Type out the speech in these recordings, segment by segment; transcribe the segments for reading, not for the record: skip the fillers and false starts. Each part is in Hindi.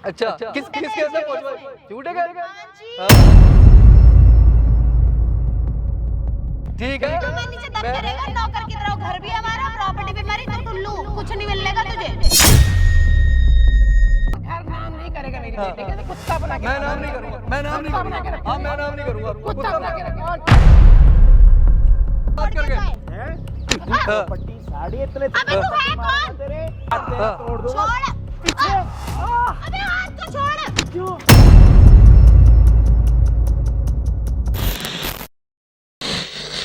अच्छा किस केस में पहुंचवाई? झूठे कह रहे? ठीक है मैं नीचे दब के रहेगा, नौकर की तरह, घर भी हमारा, प्रॉपर्टी भी हमारी, तो टुल्लू कुछ नहीं मिलेगा तुझे। घर नाम नहीं करेगा मेरी बेटे के, तो कुत्ता बना के मैं नाम नहीं करूंगा, मैं नाम नहीं करूंगा, हाँ मैं नाम नहीं करूंगा, कुत्ता बना के रखे। बात करके पट्टी साड़ी इतने अबे तू है कौन? तेरे तोड़ दो छोड़ अबे हाथ तो छोड़। क्यों?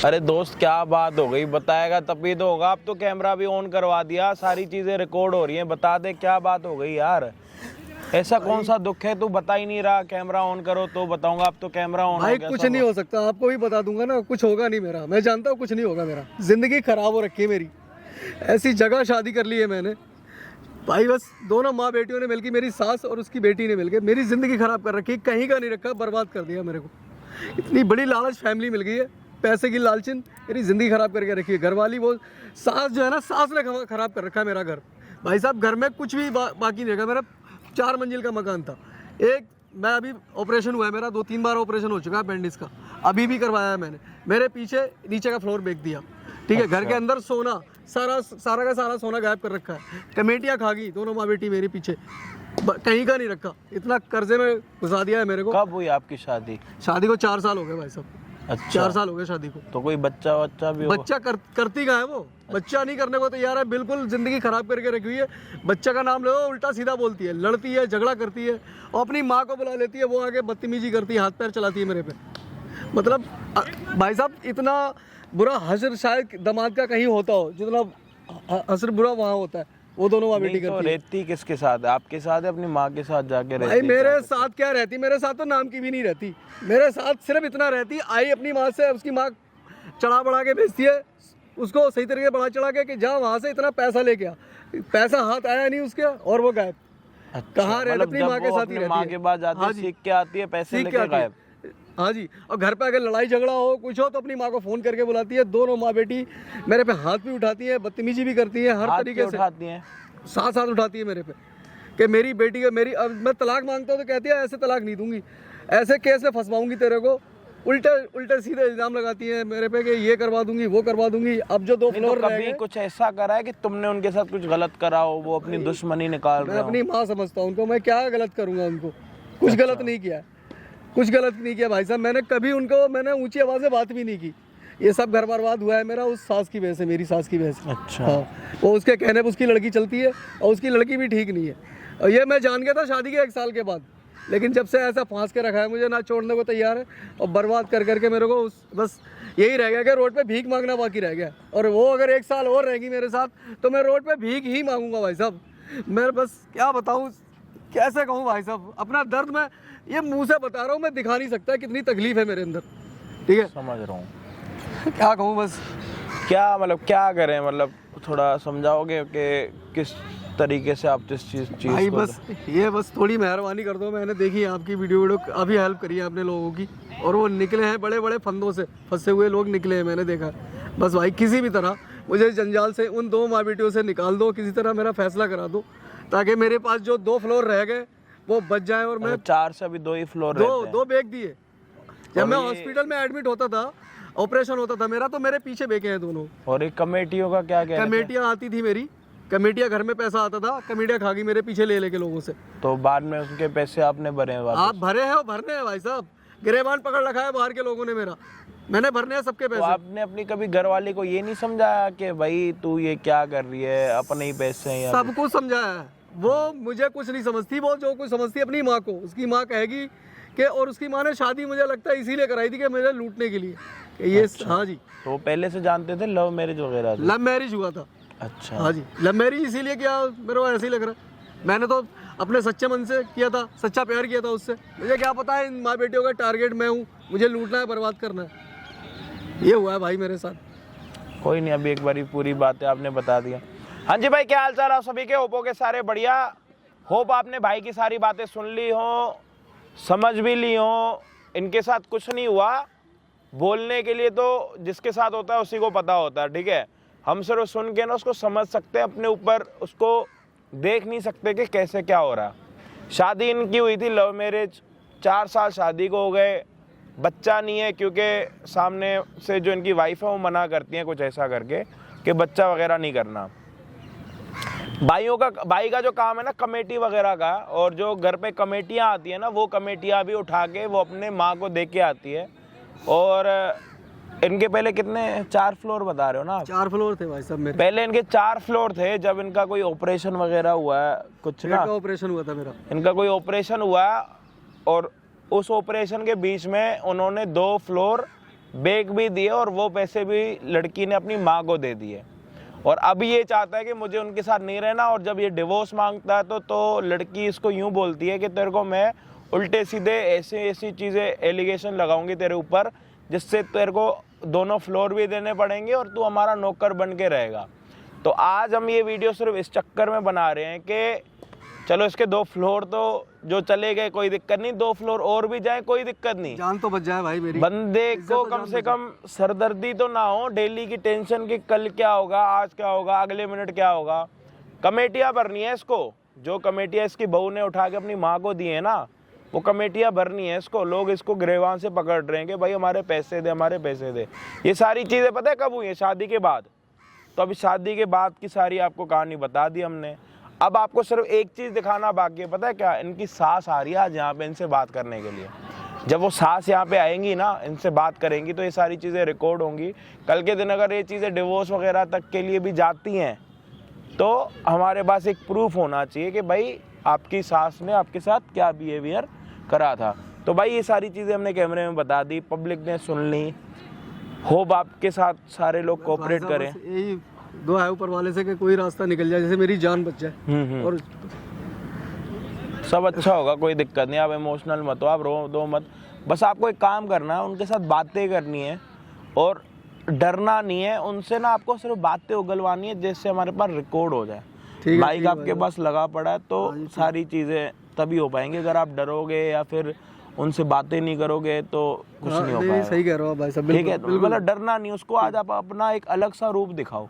अरे दोस्त क्या बात हो गई, बताएगा तभी तो होगा। अब तो कैमरा भी ऑन करवा दिया, सारी चीजें रिकॉर्ड हो रही हैं, बता दे क्या बात हो गई यार। ऐसा कौन सा दुख है, तू बता ही नहीं रहा। कैमरा ऑन करो तो बताऊंगा, अब तो कैमरा ऑन भाई हो गया। कुछ सब नहीं हो सकता, आपको भी बता दूंगा ना, कुछ होगा नहीं मेरा, मैं जानता हूँ कुछ नहीं होगा मेरा। जिंदगी खराब हो रखी है मेरी, ऐसी जगह शादी कर ली है मैंने भाई, बस दोनों माँ बेटियों ने मिलकर, मेरी सास और उसकी बेटी ने मिलकर मेरी जिंदगी खराब कर रखी है, कहीं का नहीं रखा, बर्बाद कर दिया मेरे को। इतनी बड़ी लालच फैमिली मिल गई है, पैसे की लालचिन मेरी ज़िंदगी ख़राब करके रखी है। घरवाली वो सास जो है ना, सास ने ख़राब कर रखा है मेरा घर। भाई साहब घर में कुछ भी बाकी नहीं रखा। मेरा 4 मंजिल का मकान था, एक मैं अभी ऑपरेशन हुआ है मेरा, 2-3 बार ऑपरेशन हो चुका है अपेंडिक्स का, अभी भी करवाया है मैंने। मेरे पीछे नीचे का फ्लोर बेच दिया, ठीक है। घर के अंदर सोना सारा का सारा सोना गायब कर रखा है, कमेटियाँ खा गई दोनों माँ बेटी मेरे पीछे, कहीं का नहीं रखा, इतना कर्जे में घुसा दिया है मेरे को। कब हुई आपकी शादी? शादी को 4 साल हो गए भाई साहब। अच्छा 4 साल हो गए शादी को। तो कोई बच्चा भी हो? बच्चा करती कहाँ है वो, बच्चा नहीं करने को तैयार है, बिल्कुल जिंदगी खराब करके रखी हुई है। बच्चा का नाम लो उल्टा सीधा बोलती है, लड़ती है, झगड़ा करती है, और अपनी माँ को बुला लेती है, वो आगे बदतमीजी करती है, हाथ पैर चलाती है मेरे पे। मतलब भाई साहब इतना बुरा हश्र शायद दामाद का कहीं होता हो, जितना हश्र बुरा वहाँ होता है, वो दोनों माँ बेटी नहीं, तो करती है। रहती किसके साथ है? आपके साथ है, अपनी माँ के साथ जाके रहती? भाई मेरे साथ क्या रहती, मेरे साथ तो नाम की भी नहीं रहती, मेरे साथ सिर्फ इतना रहती, आई अपनी माँ से, उसकी माँ चढ़ा बढ़ा के भेजती है उसको, सही तरीके से बढ़ा चढ़ा के कि जा वहाँ से इतना पैसा लेके आ, पैसा हाथ आया नहीं उसके, और वो गायब। अच्छा, कहाँ रहती, अपनी माँ के साथ ही रहती है। माँ के पास जाती है, सीख के आती है, पैसे लेके गायब। हाँ जी, और घर पे अगर लड़ाई झगड़ा हो कुछ हो तो अपनी माँ को फ़ोन करके बुलाती है। दोनों माँ बेटी मेरे पे हाथ भी उठाती है, बदतमीजी भी करती है, हर तरीके से उठाती हैं, साथ उठाती है मेरे पे कि मेरी बेटी का मेरी, अब मैं तलाक मांगता हूँ तो कहती है ऐसे तलाक नहीं दूंगी, ऐसे केस में फंसवाऊंगी तेरे को, उल्टे सीधे इल्जाम लगाती है मेरे पे कि ये करवा दूंगी, वो करवा दूंगी। अब जो 2 फ्लोर तो कभी कुछ ऐसा करा है कि तुमने उनके साथ कुछ गलत करा हो, वो अपनी दुश्मनी निकाल रहे मैं हो? अपनी माँ समझता हूँ उनको, मैं क्या गलत करूँगा उनको, कुछ गलत नहीं किया, कुछ गलत नहीं किया भाई साहब। मैंने कभी उनको, मैंने ऊंची आवाज़ से बात भी नहीं की। ये सब घर बर्बाद हुआ है मेरा उस सास की वजह से, मेरी सास की वजह से। अच्छा हाँ, वो उसके कहने पर उसकी लड़की चलती है, और उसकी लड़की भी ठीक नहीं है, और ये मैं जान गया था शादी के 1 साल के बाद, लेकिन जब से ऐसा फांस के रखा है मुझे, ना छोड़ने को तैयार है, और बर्बाद कर करके मेरे को बस यही रह गया कि रोड पे भीख मांगना बाकी रह गया। और वो अगर 1 साल और रहेगी मेरे साथ तो मैं रोड पे भीख ही मांगूंगा भाई साहब। मैं बस क्या बताऊँ, कैसे कहूँ भाई साहब, अपना दर्द मैं ये मुँह से बता रहा हूँ, मैं दिखा नहीं सकता कितनी तकलीफ है मेरे अंदर, ठीक है। समझ रहा हूँ, क्या कहूँ बस, क्या मतलब क्या करें, मतलब थोड़ा समझाओगे कि किस तरीके से आप इस चीज भाई को? बस ये बस थोड़ी मेहरबानी कर दो। मैंने देखी है आपकी वीडियो अभी हेल्प करी है आपने लोगों की, और वो निकले हैं बड़े बड़े फंदों से, फंसे हुए लोग निकले हैं, मैंने देखा। बस भाई किसी भी तरह मुझे जंजाल से, उन 2 माँ बेटियों से निकाल दो, किसी तरह मेरा फैसला करा दो, ताकि मेरे पास जो 2 फ्लोर रह गए वो बच जाए। और मैं 4 से अभी 2 ही फ्लोर दो बेच दिए। जब मैं हॉस्पिटल में एडमिट होता था, ऑपरेशन होता था मेरा, तो मेरे पीछे बेचे हैं दोनों। और एक कमेटियों का क्या कहना है? कमेटियाँ आती थी मेरी, कमेटियाँ घर में पैसा आता था, कमेटियाँ खा गई मेरे पीछे ले लेके लोगों से। तो बाद में उनके पैसे आपने भरे हैं वापस? आप भरे हैं, भरने हैं भाई साहब, गिरेबान पकड़ रखा है बाहर के लोगों ने मेरा, मैंने भरने हैं सबके तो पैसे। आपने अपनी कभी घरवाली को ये नहीं समझाया कि भाई तू ये क्या कर रही है, अपने ही पैसे हैं? सब कुछ समझाया है, वो मुझे कुछ नहीं समझती, वो जो कुछ समझती है अपनी माँ को। उसकी माँ कहेगी कि, और उसकी माँ ने शादी मुझे लगता है इसीलिए कराई थी कि मुझे लूटने के लिए कि ये। अच्छा। हाँ जी, तो पहले से जानते थे, लव मैरिज वगैरह? लव मैरिज हुआ था। अच्छा हाँ जी, लव मैरिज इसीलिए किया, मेरे को ऐसे ही लग रहा है। मैंने तो अपने सच्चे मन से किया था, सच्चा प्यार किया था उससे। मुझे क्या पता है इन माँ बेटियों का टारगेट मैं हूँ, मुझे लूटना है, बर्बाद करना है। ये हुआ है भाई मेरे साथ। कोई नहीं, अभी एक बारी पूरी बातें आपने बता दिया। हाँ जी भाई, क्या हाल चाल आप सभी के? होपो के सारे बढ़िया। होप आपने भाई की सारी बातें सुन ली हो, समझ भी ली हो। इनके साथ कुछ नहीं हुआ, बोलने के लिए तो जिसके साथ होता है उसी को पता होता है, ठीक है। हम सिर्फ सुन के ना उसको समझ सकते हैं, अपने ऊपर उसको देख नहीं सकते कि कैसे क्या हो रहा है। शादी इनकी हुई थी लव मैरिज, 4 साल शादी को हो गए, बच्चा नहीं है क्योंकि सामने से जो इनकी वाइफ है वो मना करती है कुछ ऐसा करके कि बच्चा वगैरह नहीं करना। भाई का जो काम है ना कमेटी वगैरह का, और जो घर पे कमेटियाँ आती है ना वो कमेटियाँ भी उठा के वो अपने माँ को दे के आती है। और इनके पहले कितने 4 फ्लोर बता रहे हो ना आप? 4 फ्लोर थे भाई साहब मेरे। पहले इनके 4 फ्लोर थे। जब इनका कोई ऑपरेशन वगैरह हुआ है कुछ पेट ना, का ऑपरेशन हुआ था मेरा। इनका कोई ऑपरेशन हुआ और उस ऑपरेशन के बीच में उन्होंने 2 फ्लोर बेच भी दिए और वो पैसे भी लड़की ने अपनी माँ को दे दिए। और अब ये चाहता है कि मुझे उनके साथ नहीं रहना, और जब ये डिवोर्स मांगता है तो लड़की इसको यूँ बोलती है कि तेरे को मैं उल्टे सीधे ऐसी चीज़ें एलिगेशन लगाऊंगी तेरे ऊपर जिससे तेरे को दोनों फ्लोर भी देने पड़ेंगे और तू हमारा नौकर बन के रहेगा। तो आज हम ये वीडियो सिर्फ इस चक्कर में बना रहे हैं कि चलो इसके 2 फ्लोर तो जो चले गए कोई दिक्कत नहीं, 2 फ्लोर और भी जाए कोई दिक्कत नहीं, जान तो बच जाए भाई मेरी। बंदे को कम से कम सरदर्दी तो ना हो डेली की टेंशन कि कल क्या होगा, आज क्या होगा, अगले मिनट क्या होगा। कमेटियाँ भरनी है इसको, जो कमेटियाँ इसकी बहू ने उठा के अपनी माँ को दी है ना वो कमेटियाँ भरनी है इसको। लोग इसको गिरबान से पकड़ रहे हैं कि भाई हमारे पैसे दे, हमारे पैसे दे। ये सारी चीज़ें पता है कब हुई है? शादी के बाद। तो अभी शादी के बाद की सारी आपको कहानी बता दी हमने। अब आपको सिर्फ एक चीज़ दिखाना बाकी है, पता है क्या? इनकी सास आ रही है आज यहाँ पे इनसे बात करने के लिए। जब वो सास यहाँ पे आएंगी ना, इनसे बात करेंगी तो ये सारी चीज़ें रिकॉर्ड होंगी। कल के दिन अगर ये चीज़ें डिवोर्स वगैरह तक के लिए भी जाती हैं तो हमारे पास एक प्रूफ होना चाहिए कि भाई आपकी सास ने आपके साथ क्या बिहेवियर करा था। तो भाई ये सारी चीज़ें हमने कैमरे में बता दी, पब्लिक ने सुन ली। होप आपके साथ सारे लोग कोऑपरेट करें। यही दुआ है ऊपर वाले से कि कोई रास्ता निकल जाए, जैसे मेरी जान बच जाए। और सब अच्छा होगा, कोई दिक्कत नहीं। आप इमोशनल मत हो, आप रो दो मत। बस आपको एक काम करना है, उनके साथ बातें करनी है और डरना नहीं है उनसे ना। आपको सिर्फ बातें उगलवानी है जिससे हमारे पास रिकॉर्ड हो जाए। माइक आपके पास लगा पड़ा है तो सारी चीज़ें तभी हो पाएंगी। अगर आप डरोगे या फिर उनसे बातें नहीं करोगे तो कुछ नहीं हो पाएगा। सही कह रहे हो भाई साहब, ठीक है, मतलब डरना नहीं। उसको आज आप अपना एक अलग सा रूप दिखाओ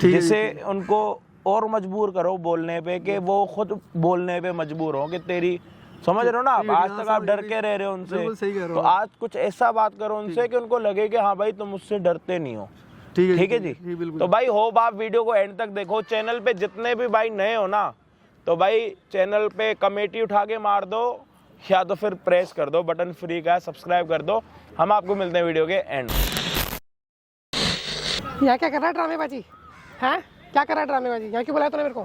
जिससे उनको और मजबूर करो बोलने पे, कि वो खुद बोलने पे मजबूर हो कि तेरी, समझ रहे हो ना आप? आज तक आप डर के रह रहे हो उनसे, तो आज कुछ ऐसा बात करो उनसे कि उनको लगे कि हाँ भाई तुम मुझसे डरते नहीं हो। ठीक है जी। तो भाई होप आप वीडियो को एंड तक देखो। चैनल पे जितने भी भाई नए हो ना, तो भाई चैनल पे कमेटी उठा के मार दो या तो फिर प्रेस कर दो बटन फ्री का, सब्सक्राइब कर दो। हम आपको मिलते हैं वीडियो के एंड। यहाँ क्या कर रहा है ड्रामेबाजी? हैं क्या कर रहा है ड्रामेबाजी? यहाँ क्यों बुलाया तूने मेरे को?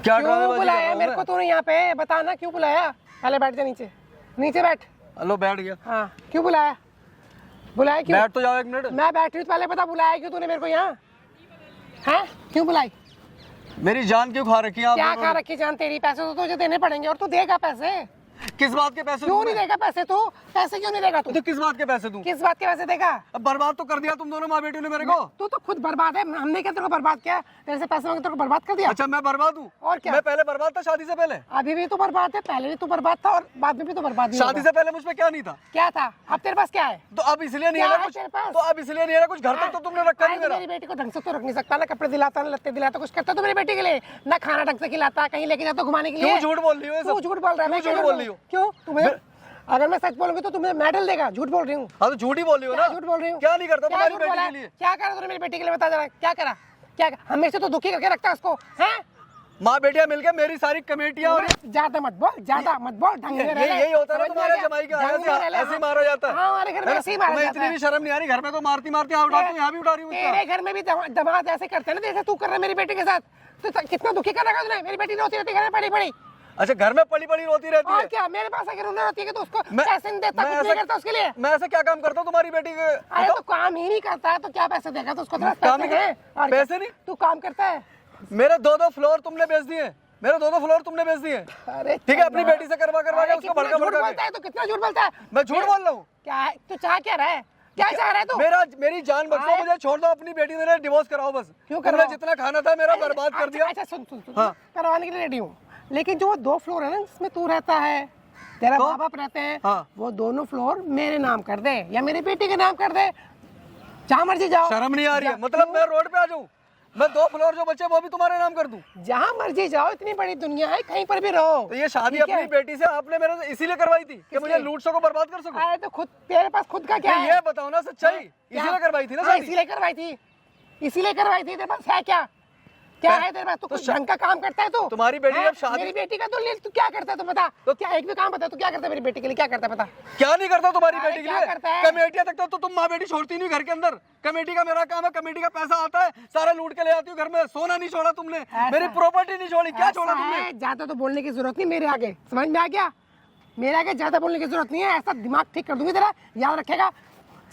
क्या क्यों बुलाया मेरे को तूने यहाँ पे? बताना क्यों बुलाया? पहले बैठ जा नीचे, नीचे बैठ। हेलो, बैठ गया। हाँ क्यों बुलाया? बुलाया क्यों? बैठ तो जाओ 1 मिनट। मैं बैठी हूँ, पहले बता बुलाया क्यों तूने मेरे को यहाँ? हैं क्यों बुलाई? मेरी जान क्यों खा रखी है आप? क्या खा रखी जान तेरी? पैसे तो तुझे देने पड़ेंगे और तू देगा पैसे। किस बात के पैसे? क्यों नहीं देगा पैसे तू? पैसे क्यों नहीं देगा तू? तो किस बात के पैसे दूं? किस बात के पैसे देगा? अब बर्बाद तो कर दिया तुम दोनों माँ बेटी ने मेरे को। तू तो खुद बर्बाद है। हमने क्या तेरे को बर्बाद किया? तेरे से पैसे मांगे तेरे को बर्बाद कर दिया? अच्छा मैं बर्बाद हूँ? और क्या? मैं पहले बर्बाद था शादी से पहले। अभी भी तो बर्बाद है, पहले भी तो बर्बाद था और बाद में भी तो बर्बाद ही शादी होगा। से पहले मुझ पे क्या नहीं था? क्या था? अब तेरे पास क्या है? तो अब इसलिए नहीं क्या है है कुछ। तेरे पास? तो अब इसलिए नहीं है कुछ। घर तक तो तुमने रखा नहीं आज मेरा। मेरी बेटी को ढंग से तो रख नहीं सकता ना, कपड़े दिलाता ना लत्ते दिलाता, कुछ करता तो मेरी बेटी के लिए ना, खाना ढंग से खिलाता, कहीं लेके जाता घुमाने के लिए। क्यों झूठ बोल रही हो? तू झूठ बोल रहा है। मैं झूठ बोल रही हूँ? क्यों? तुम्हें अगर मैं सच बोलूंगी तो तुम्हें मेडल देगा। झूठ बोल रही हूँ? हाँ तो झूठ ही बोल रही हो ना। झूठ बोल रही हूँ? क्या नहीं करता क्या तुम्हारी झूठ बेटी बोला? के लिए? क्या करा तूने मेरी बेटी के लिए? बता जरा क्या करा? क्या हमेशा तो दुखी करके रखता है उसको, हैं? माँ बेटियां मिलकर मेरी सारी कमेटियां और ज्यादा मत बोल, ज्यादा मत बोल। ढंग से रह ले। यही होता है ना समझ में तुम्हारे आ गया? जमाई का। ढंग से रह ले। ऐसे ही मारा जाता है। हाँ हमारे घर में ऐसे ही मारा तुम्हें जाता इतनी है। भी शर्म नहीं आ रही? घर में तो मारती मारती यहाँ उठाती हूँ, यहाँ भी उठा रही हूँ। तेरे घर में भी दमाद ऐसे करते हैं ना जैसे तू कर रहा है मेरी बेटी के साथ। तो कितना दुखी कर रखा तूने? मेरी बेटी रोती रहती है घर में पड़ी पड़ी। अच्छा घर में पड़ी पड़ी रोती रहती और है? क्या? मेरे पास अगर उन्हें रोती है तो उसको मैं- पैसे नहीं देता, मैं कुछ नहीं ऐसा- करता उसके लिए। मैं ऐसा क्या काम करता हूँ तुम्हारी बेटी के? अरे तो काम ही नहीं करता है तो क्या पैसे देगा? तो उसको काम नहीं है और क्या? पैसे नहीं? तू काम करता है? मेरे 2-2 फ्लोर तुमने बेच दिए। मेरे 2-2 फ्लोर तुमने बेच दिए। अरे ठीक है, अपनी बेटी से करवा करवा के अरे उसको कितना भड़का झूठ भड़का बोलता है तो कितना झूठ बोलता है? मैं झूठ बोल रहा हूँ? क्या है तू? चाह क्या रहा है? क्या चाह रहा है तू? मेरी जान बख्शो, मुझे छोड़ दो। अपनी बेटी ने डिवोर्स कराओ बस। क्यों तुमने कराओ? जितना खाना था मेरा बर्बाद कर दिया। अच्छा सुन सुन सुन, हाँ। करवाने के लिए रेडी हूँ, लेकिन जो 2 फ्लोर है ना जिसमें तू रहता है, तेरा माँ बाप रहते हैं, हाँ। वो दोनों फ्लोर मेरे नाम कर दे या मेरी बेटी के नाम कर दे। जहाँ मर्जी जाओ। शर्म नहीं आ रही है? मतलब मैं रोड पे आ जाऊँ? मैं 2 फ्लोर जो बचे वो भी तुम्हारे नाम कर दूं? जहाँ मर्जी जाओ, इतनी बड़ी दुनिया है, कहीं पर भी रहो। तो ये शादी ठीक है? अपनी बेटी से आपने मेरे से इसीलिए करवाई थी कि मुझे लूट सको, बर्बाद कर सको? अरे तो खुद तेरे पास खुद का क्या नहीं, है? ये बताओ ना सच्चाई, इसीलिए करवाई थी ना शादी? इसीलिए करवाई थी, इसीलिए करवाई थी। तेरे पास है क्या? क्या है तेरे पास? तू कुछ ढंग का काम करता है तू? तुम्हारी बेटी हैं? अब शादी- मेरी बेटी का तो ले, तू क्या करता है? तू बता तो क्या, एक भी काम बता, तू क्या करता है मेरी बेटी के लिए? क्या करता है बता? क्या नहीं करता तुम्हारी अरे बेटी के क्या लिए? करता है? कमेटियां तक तो तुम माँ बेटी छोड़ती नहीं घर के अंदर। कमेटी का मेरा काम है, कमेटी का पैसा आता है, सारा लूट के ले आती हूँ घर में। सोना नहीं छोड़ा तुमने, मेरी प्रॉपर्टी नहीं छोड़ी, क्या छोड़ा तुमने? ज्यादा तो बोलने की जरूरत नहीं मेरे आगे, समझ में आ गया? मेरे आगे ज्यादा बोलने की जरूरत नहीं है। ऐसा दिमाग ठीक कर दूंगी तेरा, याद रखेगा।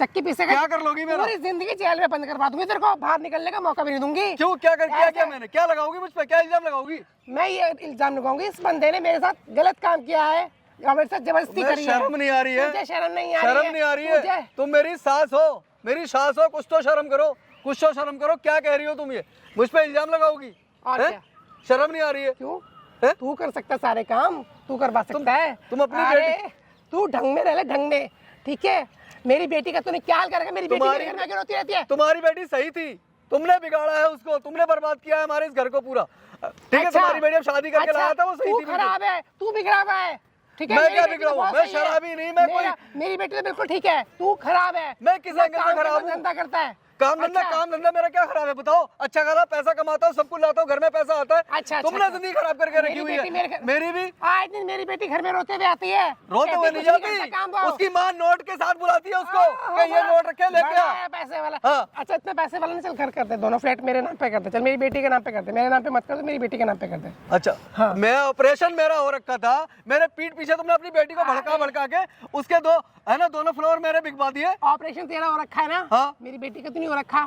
चक्की पीसेगा, क्या कर लोगी मेरा? पूरी जिंदगी जेल में बंद करवा दूंगी तेरे को, बाहर निकलने का मौका भी नहीं दूंगी। क्यों, क्या क्या मैंने? क्या लगाओगी मुझ पे? क्या इल्जाम लगाओगी? मैं ये इल्जाम लगाऊंगी, इस बंदे ने मेरे साथ गलत काम किया है और मेरे साथ जबरदस्ती करी है। शर्म नहीं आ रही है? मुझे शर्म नहीं आ रही है। शर्म नहीं आ रही है? तुम मेरी सास हो, मेरी सास हो, कुछ तो शर्म करो, कुछ तो शर्म करो। क्या कह रही हो तुम? ये मुझ पे इल्जाम लगाओगी? और हैं? क्या? शर्म नहीं आ रही है? क्यों? हैं? तू कर सकता है सारे काम, तू करवा सकता है। तुम अपनी अरे, तू ढंग में रह ले, ढंग में, ठीक है? मेरी बेटी का तूने क्या हाल करेगा? मेरी बेटी मेरे घर में क्यों रोती रहती है? तुम्हारी बेटी सही थी, तुमने बिगाड़ा है उसको, तुमने बर्बाद किया है हमारे इस घर को पूरा। ठीक है, अच्छा, तुम्हारी बेटी अब शादी करके लाया था, वो सही तू थी। खराब है, तू बिगड़ा हुआ है, ठीक है? मैं मेरी क्या बेटी तो बिगड़ा हूँ? बहुत मैं सही है। शराबी नहीं, मैं मेरी बेटी तो बिल्कुल ठीक है, तू खराब है। मैं किस एंगल से काम खराब करना हूँ? धंधा करता है। काम धंधा, अच्छा। काम धंधा मेरा क्या खराब है बताओ? अच्छा खासा पैसा कमाता हूँ, सब कुछ लाता हूँ, घर में पैसा आता है। अच्छा, तुमने अच्छा। जिंदगी खराब करके रखी हुई मेरी बेटी है। मेरी भी आज दिन मेरी बेटी घर में रोते हुए आती है, रोते हुए नहीं जाती, उसकी माँ नोट के साथ बुलाती है उसको कि ये नोट रखे, लेके आ। पैसे वाला। हाँ। अच्छा, इतने पैसे वाला नहीं, चल घर करते, दोनों फ्लैट मेरे नाम पे करते। चल मेरी बेटी के नाम पे करते, मेरे नाम पे मत कर दे, मेरी बेटी के नाम पे कर दे। अच्छा, हाँ। मैं ऑपरेशन मेरा हो रखा था, मेरे पीठ पीछे तुमने अपनी बेटी को भड़का के उसके दोनों फ्लोर मेरे बिकवा दिए। ऑपरेशन तेरा हो रखा है ना? हाँ। मेरी बेटी का तो नहीं हो रखा।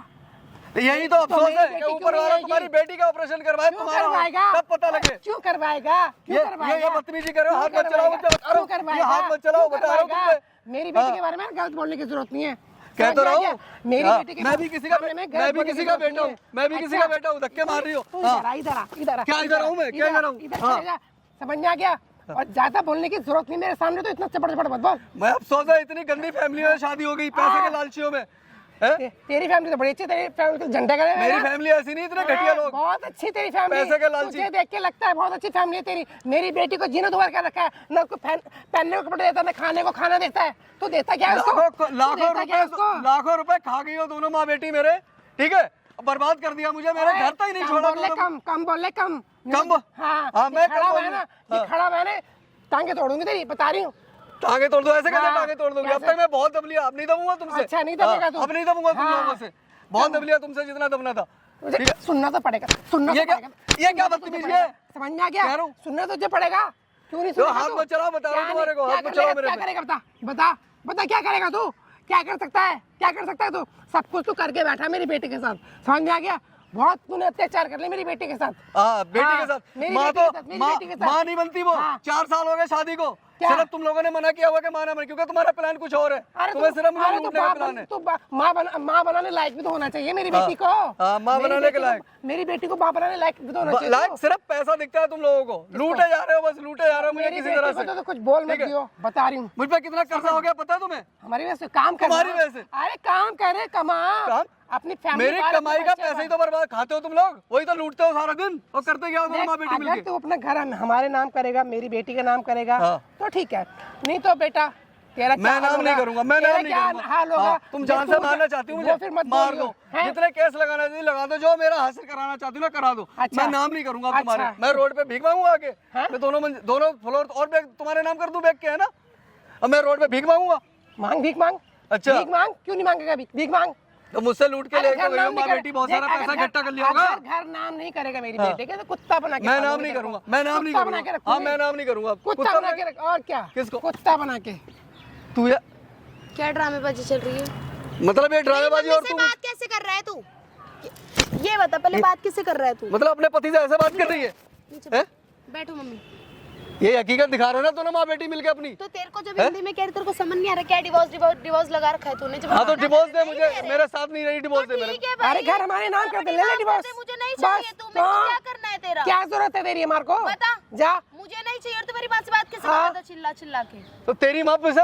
यही तो अफसोस मेरी है बेटी कि क्यों ऊपर नहीं वाला आएगी? तुम्हारी बेटी का ऑपरेशन करवाए, क्यों तुम्हारा करवाएगा? तब पता लगे। क्यों करवाएगा? क्यों करवाएगा? ये बदतमीजी कर रहे हो, हाथ क्यों मत चलाओ, करवाएगा? बता रहा हूँ। क्यों ये करवाएगा? हाथ मत चलाओ, क्यों बता रहा हूँ करवाएगा? तुमसे। मेरी बेटी हाँ। के बारे में गलत बोलने की जरूरत नहीं है। कह तो समझ रहा आ हूँ। गया? मेरी हाँ, बेटी के मैं भी किसी का बारे में गलत मैं भी बोलने किसी की का जरूरत बेटा हूँ, नहीं है। मैं भी किसी अच्छा। का बेटा हूँ, धक्के मार रही हो। तू हाँ। इधर आ, इधर आ, इधर आ। क्या इधर आऊँ मैं? क्या इधर आऊँ? इधर हाँ। चलेगा, समझ में आ गया? और ज्यादा बोलने की जरूरत नहीं मेरे सामने, तो इतना चपड़ चपड़ मत बोल। मैं अफसोस है, इतनी गंदी फैमिली में शादी हो गई, पैसे के लालचियों में। हैं? तेरी फैमिली तो बड़ी अच्छी, तेरी फैमिली तो झंडे करे। मेरी फैमिली ऐसी नहीं, इतने घटिया लोग। बहुत अच्छी तेरी फैमिली, पैसे के लालची। तुझे देख के लगता है बहुत अच्छी फैमिली है तेरी। मेरी बेटी को जीना दुबार कर रखा है, न उसको पहनने को कपड़े देता है, न खाने को खाना देता है। तो देता क्या है उसको? लाखों रुपए खा गई हो दोनों माँ बेटी मेरे, ठीक है? बर्बाद कर दिया मुझे, मेरे घर तक ही नहीं छोड़ा। कम बोले, कम। हाँ, हाँ, मैं खड़ा हुआ है ना, ये खड़ा हुआ है ना, टांगे तोड़ूंगी तेरी, बता रही हूँ। टांगे तोड़ दो, ऐसे कैसे हाँ, टांगे तोड़ दोगे? अब कैसे? तक मैं बहुत दब लिया, अब नहीं दबूंगा तुमसे। अच्छा, नहीं दबेगा तू? अब नहीं दबूंगा तुम हाँ। लोगों से, बहुत दब लिया तुमसे जितना दबना था। मुझे ठीक है? सुनना तो पड़ेगा, सुनना ये तो क्या- पड़ेगा। ये क्या सुनना तो बदतमीजी तुझे है? पड़ेगा। समझ में आ गया? कह रहा हूँ। सुनना तुझे पड़ेगा, क्यों नहीं जो सुनेगा हाथ तू? मत चलाओ, बता रहा हूँ क्या तुम्हारे को, क्या हाथ मत कर चलाओ लेगा? मेरे क्या पे। करेगा? बता क्या करेगा तू? क्या कर सकता है? क्या कर सकता है तू? सब कुछ तू करके बैठा मेरी बेटी के साथ, समझ में आ गया? बहुत तूने अत्याचार कर लिया मेरी बेटी के साथ। हाँ, बेटी हाँ, के साथ। मेरी माँ बेटी के तो साथ, मेरी बेटी के साथ। माँ नहीं बनती वो। हाँ। 4 साल हो गए शादी को, क्या? सिर्फ तुम लोगों ने मना किया हुआ कि माँ ना बने, क्योंकि तुम्हारा प्लान कुछ और है। तुम्हें सिर्फ मुझे लूटने का प्लान है। तो माँ बनाने लायक भी तो होना चाहिए मेरी बेटी को। हाँ, माँ मेरी बनाने बेटी के लायक। मेरी बेटी को माँ बनाने लायक भी तो होना चाहिए। लाइक सिर्फ पैसा दिखता है तुम लोगों को, लूटे जा रहे हो, बस लूटे जा रहे हो मुझे मेरी किसी तरह बेटी से। को तो कुछ बोल मत ठीक है? दियो, बता रही हूँ। मुझ पे कितना कर्जा हो गया पता है तुम्हें? हमारी वजह से काम कर। तुम्हारी वजह से? अरे काम करे, कमा काम? अपनी फैमिली। मेरी कमाई का पैसा ही तो बर्बाद खाते हो तुम लोग, वही तो लूटते हो सारा दिन और करते क्या हो दोनों माँ बेटी अगर मिलके? तू अपना घर हमारे नाम करेगा, मेरी बेटी का नाम करेगा, हाँ। तो ठीक है, नहीं तो बेटा तेरा मैं नाम नहीं करूंगा, मैं नाम नहीं हाल करूंगा। होगा। हाँ, तुम जान से मारना चाहती हो वो फिर मुझे, मत मार बोलियो, दो, हैं? जितने केस लगाना चाहिए लगा दो, जो मेरा हासिल कराना चाहती हो ना करा दो। अच्छा। मैं नाम नहीं करूंगा अब तुम्हारे। अच्छा। मैं रोड पे भीख मांगूंगा आके, हैं? मैं दोनों फ्लोर और बैग तुम्हारे नाम कर दूं, बैग के है ना? अब मैं रोड पे भीख मांगूंगा? भीख मांग। अच्छा। भीख मांग, क्यों नहीं मांगेगा? भीख मांग। तो मुझसे लूट के अरे लेके घर गई हो नाम नहीं माँ करे- बेटी, बहुत सारा देख, पैसा अगर इकट्ठा कर लिया होगा। घर नाम नहीं करेगा मेरी हाँ। बेटे के, तो कुत्ता बना के मैं रखूंगी नाम नहीं तेरे करूंगा, को। मैं नाम नहीं कुत्ता बना के करूंगा। हाँ, रखूंगी। मैं नाम नहीं करूंगा। कुत्ता बना के रख, और क्या? किसको? कुत्ता बना के। तू या क्या ड्रामेबाजी चल रही है? मतलब ये ड्रामेबाजी, और से तू बात कैसे कर रहा है तू? ये बता पहले, बात किससे कर रहा है तू? मतलब अपने पति से ऐसे बात कर रही है? नीचे हैं? बैठो मम्मी। ये हकीकत दिखा रहे हो ना दोनों माँ बेटी मिलके अपनी। तो तेरे को जब हिंदी में कह रही, तेरे को समझ नहीं आ रहा क्या डिवोर्स लगा रखा है तूने? जब हाँ, तो मना डिवोर्स कर दे नहीं मुझे, दे रहे। मेरे साथ नहीं रही, डिवोर्स दे मेरे ठीक को। है भाई, अरे घर हमारे नाम कर दे, ले ले डिवोर्स। मुझे नहीं चाहिए, तू मेरे को हाँ। क्या करना है तेरा? क्या जरूरत है तेरी हमारे को? बता। जा। मुझे नहीं चाहिए, और तुम्हारी बात से बात कैसे हाँ। करता चिल्ला चिल्ला के? तो तेरी माँ पे से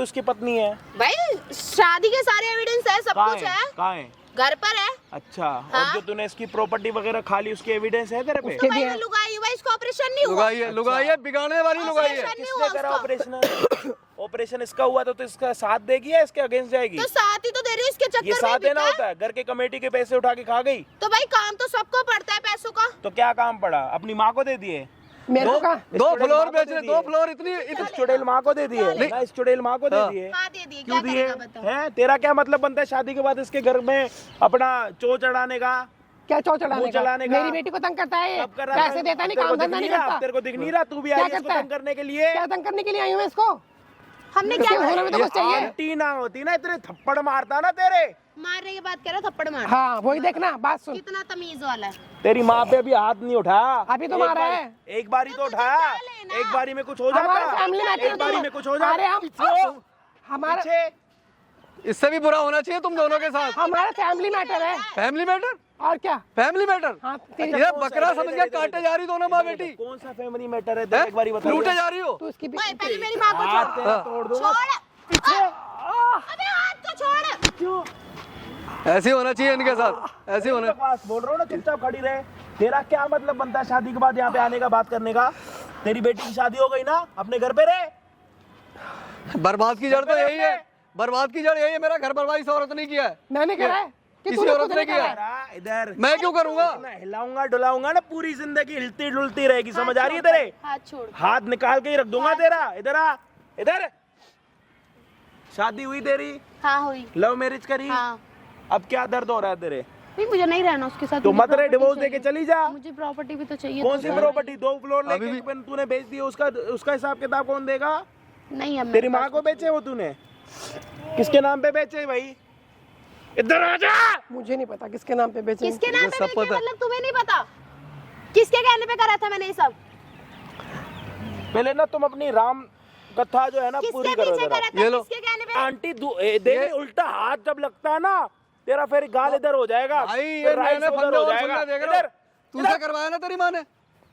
उसकी पत्नी है। भाई शादी के सारे एविडेंस है, सब कहाँ कुछ है है। कहाँ है घर पर है। अच्छा, और हाँ? जो तूने इसकी प्रॉपर्टी वगैरह खा ली उसकी एविडेंस है तेरे पे? उसके भाई दिए मैं लुगाई हूँ भाई, इसको ऑपरेशन नहीं हुआ। लुगाई है, लुगाई है, बिगाड़ने वाली लुगाई है। ऑपरेशन नहीं हुआ किसने करा उसका। ऑपरेशन? ऑपरेशन इसका हुआ तो इसका साथ देगी या इसके अगेंस्ट जाएगी? तो साथ ही तो दे रही हूँ, इसके ये चक्कर साथ में देना बिका है। होता है? घर के कमेटी के पैसे उठा के खा गई तो भाई काम तो सबको पड़ता है पैसों का। तो क्या काम पड़ा? अपनी माँ को दे दिए? मेरे को कहा दो स्टूडेंट फ्लोर माँ को बेचने, दे दो दिए। फ्लोर इतनी इस चुड़ैल माँ को दे दिए ना, इस चुड़ैल माँ को दे दिए। हाँ दे दिए, क्यों क्या दिए करेगा बताओ। हैं? तेरा क्या मतलब बनता है शादी के बाद इसके घर में अपना चो चढ़ाने का? क्या चौ मुंह चढ़ाने चलाने का? का? मेरी बेटी को तंग करता है ये, कब कर रहा पैसे था? देता नहीं, तेरे को काम धंधा दिख नहीं रहा? करता। तेरे को दिख नहीं रहा? तू भी क्या आई है इसको करता है? तंग करने के लिए? क्या तंग करने के लिए आई हूँ मैं इसको? हमने इसके क्या होने में तो ये कुछ चाहिए। आंटी ना होती ना इतने थप्पड़ मारता ना तेरे। मारने की बात कह रहा, थप्पड़ मार। हाँ वही देखना, बात सुन। कितना तमीज वाला है। तेरी माँ पे अभी हाथ नहीं उठाया। अभी तो एक मारा बार- है। एक बारी तो तुझे उठाया। क्या लेना? एक बारी में कुछ हो हमारे जाता। फैमिली मैटर एक बारी में कुछ हो जाता। अरे हम पीछे, हमारा पीछे। इससे भी बुरा होना चाहिए तुम दोनों के साथ। हमारा फैमिली मैटर है फैमिली मैटर, और क्या। Family matter. हाँ तेरी ये बकरा समझ के काटे जा रही दोनों माँ बेटी। कौन सा फैमिली मैटर है? तेरा एक बारी बता। लूटे जा रही हो। तू इसकी ओए, पहले मेरी माँ को हाथ छोड़। तेरा तोड़ दूंगा। छोड़। पीछे। अबे हाथ तो छोड़। क्यों? ऐसे ही होना चाहिए इनके साथ, ऐसे ही होना। बकवास बोल रहा हूँ ना, चुपचाप खड़ी रहे। तेरा क्या मतलब बनता है शादी के बाद यहाँ पे आने का, बात करने का? तेरी बेटी की शादी हो गई ना, अपने घर पे रहे। बर्बाद की जड़ तो यही है, बर्बाद की जड़ यही है। मेरा घर बर्बाद इस औरत ने किया है, मैंने करा है कि किसी तूने औरत खुद ने ने किया करा है। है। इधर मैं क्यों करूंगा? मैं हिलाऊंगा डुलाऊंगा ना, पूरी जिंदगी हिलती डुलती रहेगी। समझ आ रही है तेरे? हाथ छोड़। हाथ निकाल के ही रख दूंगा तेरा। इधर आ, इधर। शादी हुई तेरी, हाँ हुई। लव मैरिज करी, हाँ अब क्या दर्द हो रहा है तेरे? नहीं, मुझे नहीं रहना उसके साथ। तो मुझे मत रहे, property डिवोर्स दे के चाहिए। चली जा। मुझे प्रॉपर्टी भी तो चाहिए। कौन सी तो प्रॉपर्टी? 2 फ्लोर अभी लेके भी- तूने बेच दी, उसका उसका हिसाब किताब कौन देगा? नहीं है तेरी माँ को बेचे वो तूने? किसके नाम पे बेचे भाई? इधर आ जा। मुझे नहीं पता किसके नाम पे बेचे। किसके नाम मुझे पे सब बेचे? पता है। मतलब तुम्हें नहीं पता किसके कहने पे करा था मैंने ये सब? पहले ना तुम अपनी राम कथा जो है ना पूरी किसके करो पीछे जरा। करा था? ये लो। किसके कहने पे? आंटी देख, उल्टा हाथ जब लगता है ना तेरा, फिर गाल इधर हो जाएगा। भाई ये फिर राइट मैंने से उधर फंदे हो और जाएगा। फंदे देख रहा इधर, हूँ। तुझसे करवाया ना तेरी माँ ने।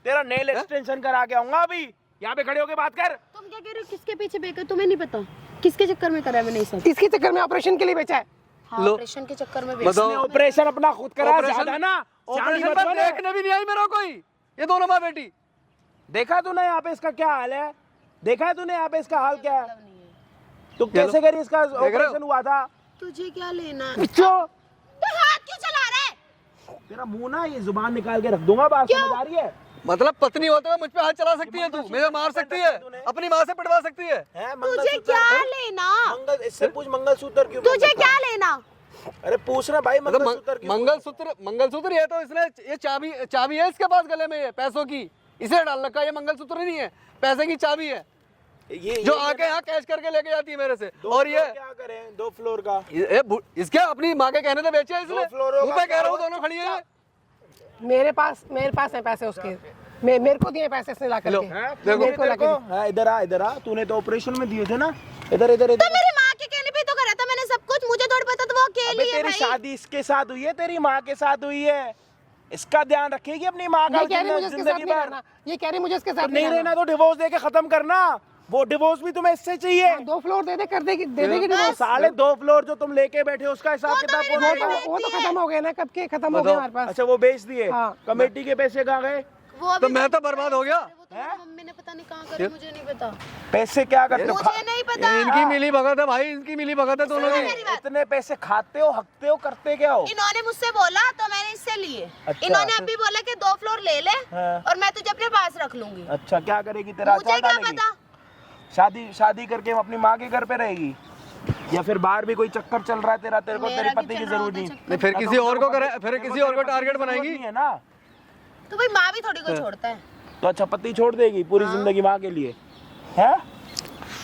तेरा नेल एक्सटेंशन करा के आऊंगा अभी। यहाँ पे खड़े होके बात कर। तुम क्या कह रहे हो? किसके पीछे बेचा? तुम्हें नहीं पता किसके चक्कर में करा है मैंने ये सब? इसके चक्कर में ऑपरेशन के लिए बेचा है। हाँ, लो। ऑपरेशन के चक्कर में बताओ। बेचा। इसने ऑपरेशन अपना खुद करा, ऑपरेशन- ज्यादा ना ऑपरेशन सियानी मत पर बने। देखने भी नहीं आई मेरा कोई। ये दोनों माँ बेटी। देखा तूने यहाँ पे इसका क्या हाल है? देखा है तूने यहाँ पे इसका हाल क्या है? मतलब नहीं है। तो कैसे करी इसका रहे हो? ऑपरेशन हुआ था? तुझे क्या लेना? क्यों? तो हाथ क्यों चला रहा है? तेरा मुंह ना ये जुबान निकाल के रख दूंगा, बात समझ आ रही है? मतलब पत्नी होते हुए मुझ पे हाथ चला सकती है तू, मुझे मार सकती है, अपनी माँ से पिटवा सकती है। हैं, तुझे मंगलसूत्र- क्या लेना? मंगल इससे पूछ मंगलसूत्र क्यों? तुझे पहनता क्या था? लेना? अरे पूछना भाई मतलब मंगलसूत्र क्यों? मंगलसूत्र ये तो इसने, ये चाबी है इसके पास गले में, ये पैसों की, इसे डाल रखा है। ये मंगलसूत्र नहीं है, पैसे की चाबी है जो आके यहाँ कैश करके लेके जाती है मेरे से। और ये क्या करें? 2 फ्लोर का इसके अपनी माँ के कहने से बेचे है इसने। दो फ्लोरों मुंह का पे कह रहा हूँ, क्या दोनों खड़ी है। मेरे पास है पैसे उसके। मेरे को दिए पैसे इसने ला लो, करके। हैं? देखो। मेरे को ला के दिए। हाँ, इधर आ, इधर आ। तूने तो ऑपरेशन में दिए थे ना। इधर इधर तो इधर। मेरी माँ के कहने पे तो करा था मैंने सब कुछ। मुझे थोड़ा पता था वो अबे अकेली है तेरी भाई। शादी इसके साथ हुई है, तेरी माँ के साथ हुई है। इसका ध्यान रखेगी अपनी माँ का ये कह रही मुझे इसके साथ जिंदगी नहीं भर। रहना। ये कह रही मुझे इसके साथ तो नहीं रहना तो डिवोर्स दे के खत्म करना। वो डिवोर्स भी तुम्हें इससे चाहिए। 2 फ्लोर दे दे, कर देगी, दे देगी डिवोर्स। साले 2 फ्लोर जो तुम लेके बैठे हो उसका हिसाब वो तो किताब मेरी कौन माँ देगा? ने वो तो खत्म हो गए ना, कब के खत्म हो गए हमारे पास। अच्छा वो बेच दिए। हाँ। कमेटी के पैसे कहाँ गए? वो अभी तो मैं तो बर्बाद हो गया। वो तो मेरी मम्मी ने पता नहीं कहाँ करे, मुझे नहीं पता। पैसे क्या करते हो? मुझे नहीं पता। इनकी मिली भगत है भाई, इनकी मिली भगत है दोनों की। मेरी बात। इतने पैसे खाते हो, हकते हो, करते क्या हो? इन्होंने मुझसे बोला तो मैंने इससे लिए। अच्छा। इन्होंने अभी बोला कि 2 फ्लोर ले ले हाँ। और मैं तुझे अपने पास रख लूंगी। अच्छा क्या करेगी? तेरा मुझे अचार क्या डालेगी? पता? शादी करके अपनी माँ के घर पे रहेगी या फिर बाहर भी कोई चक्कर चल रहा है तेरा? तेरे को तेरे मेरा भी पति की चल रहा जरूरत होता नहीं। चक्कर। नहीं, फिर किसी और को करे, फिर किसी और को टारगेट जरूरत बनाएगी। नहीं है ना। तो भाई माँ भी थोड़ी को छोड़ता है। तो अच्छा पति छोड़ देगी पूरी जिंदगी माँ के लिए? है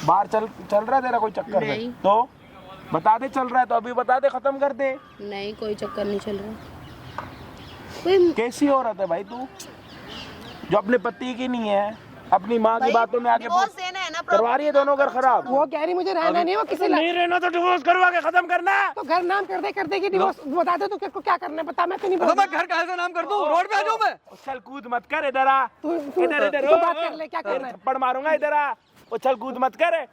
बाहर चल रहा है तेरा कोई चक्कर है नहीं। तो बता दे, चल रहा है तो अभी बता दे, खत्म कर दे। नहीं कोई चक्कर नहीं चल रहा। कोई कैसी औरत है भाई तू जो अपने पति की नहीं है, अपनी माँ की बातों में आके डिवोर्स देना है ना, करवा रही है दोनों घर खराब। वो कह रही मुझे रहना नहीं, वो किसी नहीं रहना तो डिवोर्स करवा के खत्म करना। तो घर नाम कर देगी डिवोर्स। बता दे तू किसको क्या करना है, बता। मैं तो नहीं तो बोलूंगा। मैं घर कहाँ से नाम कर दूं? रोड पे आ जाऊं मैं? उछल कूद मत कर, इधर आ। इधर इधर तू बात कर ले, क्या करना है। थप्पड़ मारूंगा, इधर आ। उछल कूद मत कर,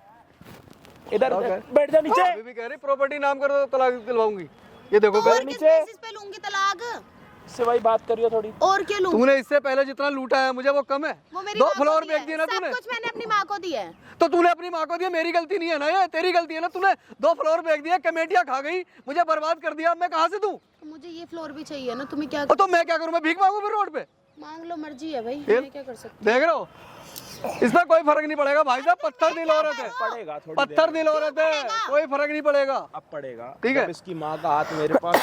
इधर बैठ जा नीचे। अभी भी कह रही प्रॉपर्टी नाम कर दो, तलाक दिलवाऊंगी। ये देखो तो और पहले किस बेसिस पे लूंगी तलाक? इससे भाई बात करियो थोड़ी। और क्यों लूं? तूने इससे पहले जितना लूटा है मुझे वो कम है। वो मेरी 2 माँ को फ्लोर दिया बेच दिए ना है। तूने। सब कुछ मैंने अपनी माँ को दिया है। तो तूने अपनी माँ को दिया, मेरी गलती नहीं है ना, ये तेरी गलती है ना। तूने 2 फ्लोर बेच दिया, कमेटियां खा गई, मुझे बर्बाद कर दिया। मैं कहाँ से दूं? तो मुझे ये फ्लोर भी चाहिए ना, तुम्हें क्या तो मैं क्या करूं? मैं भीख मांगू फिर रोड पे? मांग लो, मर्जी है भाई, फिर? मैं क्या कर सकती देख रहे हो, इसमें कोई फर्क नहीं पड़ेगा भाई साहब। पत्थर दिल औरत है, पड़ेगा थोड़ी पत्थर दिल औरत है, कोई फर्क नहीं पड़ेगा। अब पड़ेगा। ठीक है। जब इसकी माँ का हाथ मेरे पास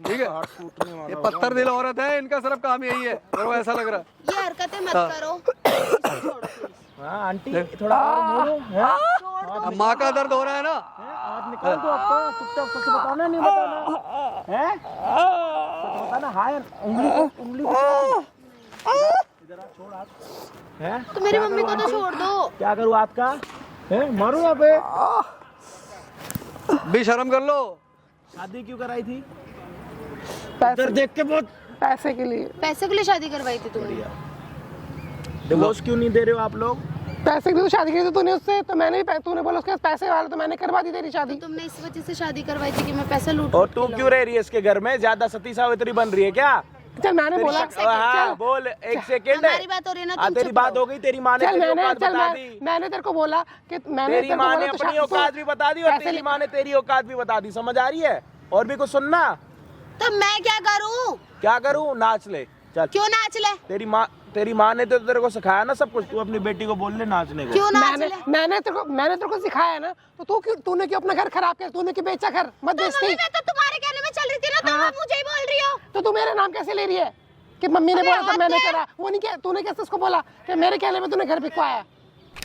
ठीक है, हाथ टूटने वाला ये होगा। पत्थर दिल औरत है, इनका सिर्फ काम यही है, मेरे को ऐसा लग रहा है। ये हरकतें मत करो, छोड़ो please। हाँ आंटी थोड़ा और मोड़ो, हैं? छोड़ दो। अब माँ का दर्द हो रहा है ना। हाथ निकाल दो आपका, चुपचाप सच बताना, नहीं बताना है? सच बताना। हाय उंगली इधर आ, छोड़ हाथ। हैं? तो मेरी मम्मी को तो छोड़ दो। क्या करूँ हाथ का? हैं? मारूं यहाँ पे? भी शर्म कर लो। शादी क्यों कराई थी? पैसे देख के बहुत पैसे के लिए, पैसे के लिए शादी करवाई थी तुमने? डिवोर्स क्यों नहीं दे रहे हो आप लोग? पैसे के लिए तो शादी की थी तूने उससे, तो मैंने भी तूने बोला उसके पास पैसे वाले, तो मैंने करवा दी तेरी शादी। तुमने इस वजह से शादी करवाई थी कि मैं पैसा लूट और तू क्यों रह रही है इसके घर में? ज्यादा सती सावित्री बन रही है क्या? चल मैंने बोला, हाँ बोल, एक सेकेंड है। हमारी बात हो रही है ना, हाँ तुम तेरी चुप बात रहो। हो गई, तेरी माँ ने चल तेरी मैंने औकात चल बता मैं दी। मैंने तेरे को बोला कि मैंने तेरी तेरे को माँ बोला ने तो अपनी तो औकात भी बता दी और पैसे तेरी ले- माँ ने तेरी औकात भी बता दी। समझ आ रही है? और भी कुछ सुनना। तो मैं क्या करूं? क्या करूँ? नाच ले चल। क्यों नाच ले? तेरी माँ ने तो तेरे को सिखाया ना सब कुछ। तू अपनी बेटी को बोल ले नाचने को। क्यों नाच ले? मैंने तेरे को सिखाया है ना, तो तूने क्यों अपना घर खराब किया? तूने क्यों बेचा घर? मत तो बेचती। मम्मी मैं तो तुम्हारे कहने में चल रही थी ना, तुम हाँ। अब मुझे ही बोल रही हो। तो तू मेरा नाम कैसे ले रही है कि मम्मी ने अरे बोला था और मैंने क्या? करा? वो नहीं क्या तूने कैसे उसको बोला कि मेरे कहने में तूने घर बिकवाया?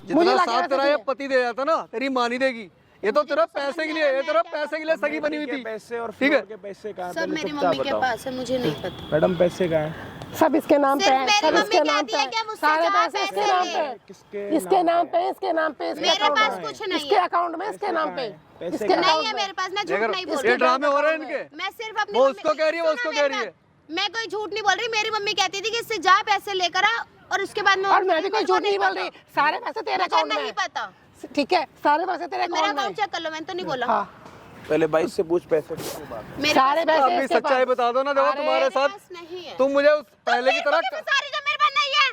जितना लगा साथ ऐसे तेरा ये चाहिए। पति दे जाता ना, तेरी माँ नहीं देगी। ये तो तेरा पैसे के लिए, ये तेरा पैसे के लिए सगी बनी हुई थी। पैसे और ठीक है। फ्लोर के पैसे कहाँ? सब पहले मेरी चुपचाप मम्मी के बताओ। पास है, मुझे नहीं पता। मैडम पैसे कहाँ हैं? सब इसके नाम पे सिर्फ है, मेरी सब मम्मी इसके नाम कहती पे है है, कि मुझसे सारे जा पैसे इसके पैसे नाम ले। पे है। किसके इसके नाम पे, इसके नाम पे, इसके मेरे अकाउंट पास में। कुछ नहीं इसके है। अकाउंट में, इसके नाम पे, पैसे इसके कहाँ? नहीं अकाउंट है में। मेरे पास, मैं देख झूठ रहे नहीं हो, बोल ये रही। ड्रामे हो रहे हैं इनके। मैं सिर्फ अपनी वो मम्मी- उसको कह रही है, वो उसको सुनो कह मेरी रही है। बात। मैं कोई झूठ नहीं बोल रही, मेरी मम्मी कहती थी कि इससे जा पैसे लेकर आ, और उसके बाद और मैं भी कोई झूठ नहीं बोल रही, पता। सारे पैसे तेरे मुझे अकाउंट में नहीं है। पता। ठीक है, सारे पैसे तेरे मेरा अकाउंट में अकाउंट है। चेक कर लो, मैंने तो नहीं बोला। हाँ, पहले भाई से पूछ पैसे किसके पास? मेरे सारे पास- पैसे अभी इसके सच्चाई पास। बता दो ना। देखो अरे, तुम्हारे मेरे साथ पास नहीं है। तुम मुझे उस पहले की तरह क्यों फंसा रही जो मेरे पास नहीं है?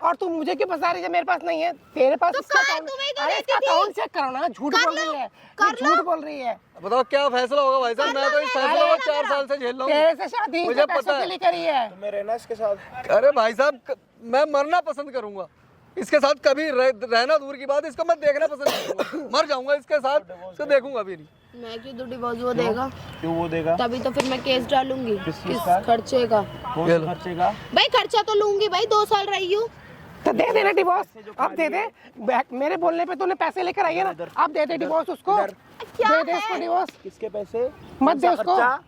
और तू मुझे क्यों फंसा रही है? मेरे पास नहीं है, तेरे पास तो इसका कहाँ अकाउंट। तुम्हें तो अरे देती इसका थी? अकाउंट चेक करो ना, झूठ कर बोल लो, रही है, कर ये झूठ बोल रही है। बताओ क्या फैसला होगा भाई साहब। मैं तो इस फैसले को 4 साल से झेल रहा तेरे हूँ। से शादी मुझे मुझे पता पैसों है। के लिए करी है। तुम्हें रहना इसके साथ? अरे भाई साहब, मैं मरना पसंद करूंगा इसके साथ। कभी रहना दूर की बात, इसको मैं देखना पसंद नहीं करूंगा। मर जाऊंगा इसके साथ, इसको देखूंगा भी नहीं। मैं क्यों दूँ डिवोर्स? वो देगा, क्यों वो देगा? तभी तो फिर मैं केस डालूंगी। किस किस का? खर्चे का? कौन से खर्चे का? भाई खर्चा तो लूंगी भाई, 2 साल रही हूँ। तो दे देना डिवोर्स, अब दे दे। मेरे बोलने पे तूने पैसे लेकर आई है ना, अब दे दे डिवोर्स उसको। क्या दे दे है? उसको डिवोर्स। किसके पैसे? मत दे कौन सा उसको। खर्चा?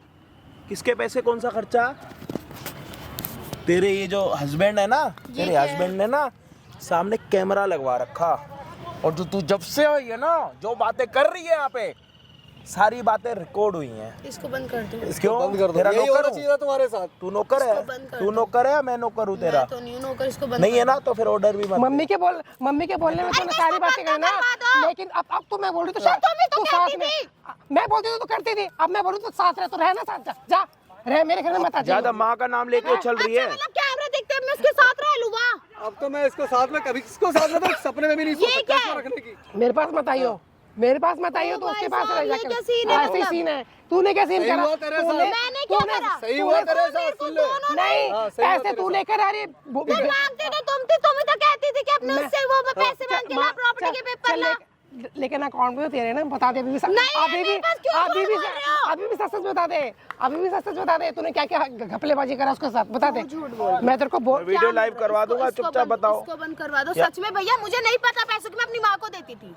किसके पैसे? कौन सा खर्चा? तेरे ये जो हस्बैंड है ना, तेरे क्या है? हस्बैंड ने ना सामने कैमरा लगवा रखा, और जो तू जब से आई है ना, जो बातें कर रही है यहाँ पे, सारी बातें रिकॉर्ड हुई हैं। इसको बंद कर दो। क्यों? बंद कर दो। तेरा यही नौकर होना हूँ? चाहिए था तुम्हारे साथ। तू नौकर है? इसको बंद कर तू दो। नौकर है या मैं नौकर हूँ तेरा? मैं तो नहीं हूँ नौकर, इसको बंद नहीं कर है ना, तो फिर ऑर्डर भी मत मम्मी के बोलने में तूने सारी बातें कही ना, लेकिन अब तू मैं बोल रही तो तो साथ कहती में, थी। मैं बोलती तो तू करती थी, अब मैं बोलूँ तो साथ रह, तो रहना साथ, जा रह, मेरे घर में मत आ ज्यादा माँ का नाम लेके चल रही है। मतलब कैमरा देखते हैं मैं उसके साथ रह लूँ वहाँ? अब तो मैं इसको साथ में कभी किसको साथ में तो सपने में भी नहीं सोच ये सकता क्या इसको है? रखने की। मेरे पास मत आइयो, मेरे पास मत आइयो, ओ तो उसके भाई पास रह साहब, ये जाकर। क्या सीन है ऐसे ही मतलब? सीन है। तूने क्या सीन सही करा? हुआ तेरे साथ। मैंने क्या करा? सही हुआ तेरे साथ, सुन ले। नहीं, हाँ, सही हुआ पैसे तेरे तू साथ। लेकर आ रही है। तो मांगते तो तुम थी, तुम ही तो कहती थी कि अपने उससे वो पैसे मांग के ला, प्रॉपर्टी के पेपर ला। लेकिन अकाउंट में तो तेरे ना, बता दे अभी भी। नहीं है, अभी भी मेरे पास क्यों अभी भी झूठ बोल रहे हो? अभी भी सच सच बता दे, अभी भी सच सच बता दे, तूने क्या क्या घपलेबाजी करा उसके साथ, बता दे। झूठ बोल। मैं तेरे को बोल, वीडियो लाइव करवा दूंगा, चुपचाप बताओ। इसको बंद करवा दो। सच में भैया मुझे नहीं पता पैसों की, मैं अपनी माँ को देती थी।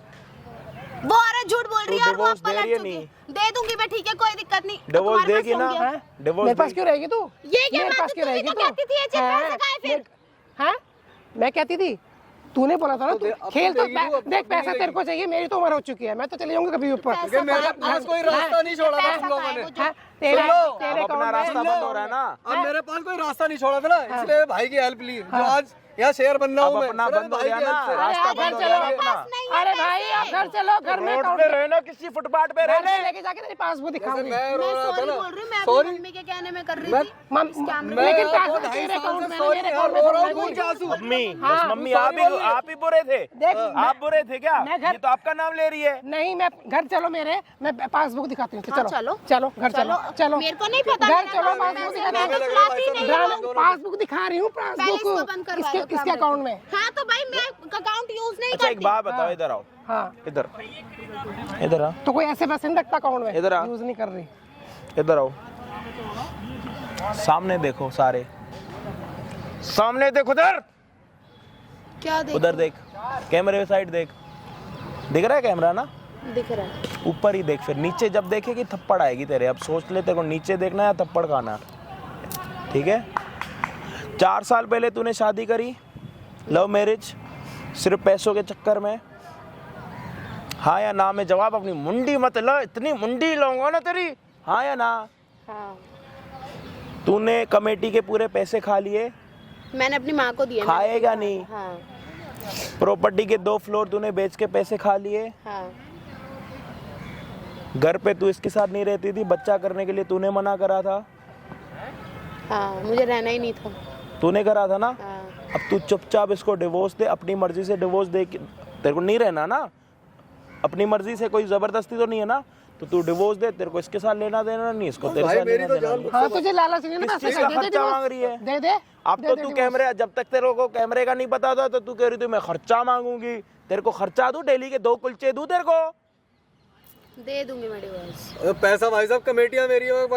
वो औरत झूठ बोल रही है और वो डिवोर्स दे पलट रही है? चुकी है। नहीं दे दूंगी मैं, ठीक है, कोई दिक्कत नहीं। तो डिवोर्स तुम्हारे पास देगी ना? होंगे। हाँ? डिवोर्स मेरे पास देगी? क्यों रहेगी तू? ये क्या मेरे बात पास है? क्यों तुम ही रहेगी तो तू? कहती थी ये चीज़ हाँ, पैसे खाए फिर। हाँ? मैं कहती थी, तूने बोला था ना, तो तू अब खेल तो देगी तू, अब देख, नहीं पैसा देगी। तेरे को चाहिए, मेरी तो उम्र हो चुकी है, मैं तो चली जाऊंगी कभी ऊपर। पैसा मेरे खाए, पास कोई रास्ता नहीं छोड़ा था तुम लोगों ने। हाँ, तेरे सुन लो, तेरे अब अपना अकाउंट रास्ता में बंद हो रहा है ना। अब मेरे पास कोई रास्ता नहीं छोड़ा था ना, इसलिए भाई की हेल्प ली। जो आज यहाँ शेयर बन रहा अब हूँ मैं अपना सिर्फ बंद हो भाई गया की ना, help से। रास्ता अरे बंद हो घर गया चलो। ना अपना। अरे भाई आप घर चलो, घर में रोड account पे रहना, किसी फुटपाथ पे घर में रहने। लेके जाके तेरी पासबुक जैसे दिखाऊंगी। मैं रो मैं रहा था सॉरी ना, बोल रही हूँ, मैं Sorry? अपनी मम्मी के कहने में कर रही मैं- थी। मम- इस कैमरे मैं में- लेकिन आपको पासबुक 2.5 तेरे साल account से में, sorry मेरे यार, account में रो रहा सब हूँ, नहीं। क्या आंसू? मम्मी हाँ, बस मम्मी sorry आप बोल रही है। ही बुरे थे। देख, आप बुरे थे क्या? मैं घर- ये तो आपका नाम ले रही है। नहीं, मैं घर चलो मेरे, मैं पासबुक दिखाती हूँ। हाँ, चलो चलो घर चलो चलो मेरे को नहीं पता, घर मेरा चलो, नाम पासबुक है, दिखा मैं दो। तो चलाती नहीं हूँ। पासबुक दिखा रही हूँ, पहले इसको बंद पासबुक करवा किसके दो किसके कैमरे को। अकाउंट में? हाँ तो भाई मैं अकाउंट यूज नहीं अच्छा एक करती। बात बताओ, इधर आओ, हाँ, इधर इधर आ, तो कोई ऐसे पैसे नहीं रखता अकाउंट में, इधर आ। यूज नहीं कर रही। इधर आओ, सामने देखो, सारे सामने देखो, उधर क्या देख उधर देख, कैमरे साइड देख, दिख रहा है कैमरा ना? दिख रहा है? ऊपर ही देख, फिर नीचे जब देखेगी थप्पड़ आएगी तेरे। अब सोच ले तेरे को नीचे देखना है या थप्पड़ खाना, ठीक है? 4 साल पहले तूने शादी करी, लव मैरिज, सिर्फ पैसों के चक्कर में। हाँ या ना में जवाब अपनी मुंडी मत लो, इतनी मुंडी लूंगा ना तेरी, हाँ या ना? हाँ, तूने कमेटी के पूरे पैसे खा लिए, मैंने अपनी माँ को दिए। खाएगा नहीं। हाँ प्रॉपर्टी के 2 फ्लोर तूने बेच के पैसे खा लिए। हाँ घर पे तू इसके साथ नहीं रहती थी, बच्चा करने के लिए तूने मना करा था, हाँ, मुझे रहना ही नहीं था। तूने करा था ना? हाँ, अब तू चुपचाप इसको डिवोर्स दे, अपनी मर्जी से डिवोर्स दे। तेरे को नहीं रहना ना, अपनी मर्जी से, कोई जबरदस्ती तो नहीं है ना, तो तू डिवोर्स दे। तेरे को इसके साथ लेना देना नहीं, इसको तेरे भाई साथ मेरी लेना तो देना जान नहीं। हाँ, तुझे लालच नहीं है ना, किस चीज पैसे का दे दे खर्चा divorce। मांग रही है? दे दे अब दे तो दे तू divorce। कैमरे, जब तक तेरे को कैमरे का नहीं पता था तो तू कह रही थी मैं खर्चा मांगूंगी। तेरे को खर्चा दूं, डेली के 2 कुलचे दूं तेरे को? दे दूंगी मैं डिवोर्स। पैसा भाई साहब कमेटियां मेरी है,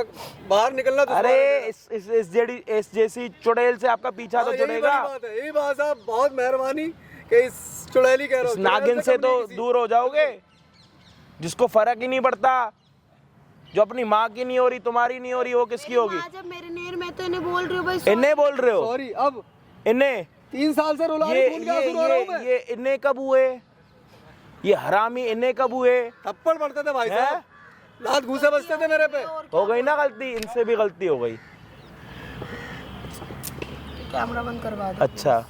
बाहर निकलना तो अरे इस जैसी चुड़ैल से आपका पीछा तो यही छुड़ेगा। बड़ी बात है, यही बात साहब, बहुत मेहरबानी कि इस चुड़ैली कह रहा इस हूं, नागिन से तो कभी नहीं दूर हो जाओगे, जिसको फर्क ही नहीं पड़ता। जो अपनी माँ की नहीं हो रही, तुम्हारी नहीं हो रही, वो किसकी होगी? माँ जब मेरे नेर में, तो इन्हें बोल रही हूँ भाई इन्हें बोल रहे हो? सॉरी। अब इन्हें 3 साल से रुला ये रही, खून के आंसू रो रहा हूं मैं। ये इन्हें कब हुए? ये हरामी इन्हें कब हुए? थप्पड़ पड़ते थे भाई हैं? साहब, लात घूसे बजते थे मेरे पे। हो गई ना गलती, इनसे भी गलती हो गई। कैमरा बंद करवा दो। अच्छा,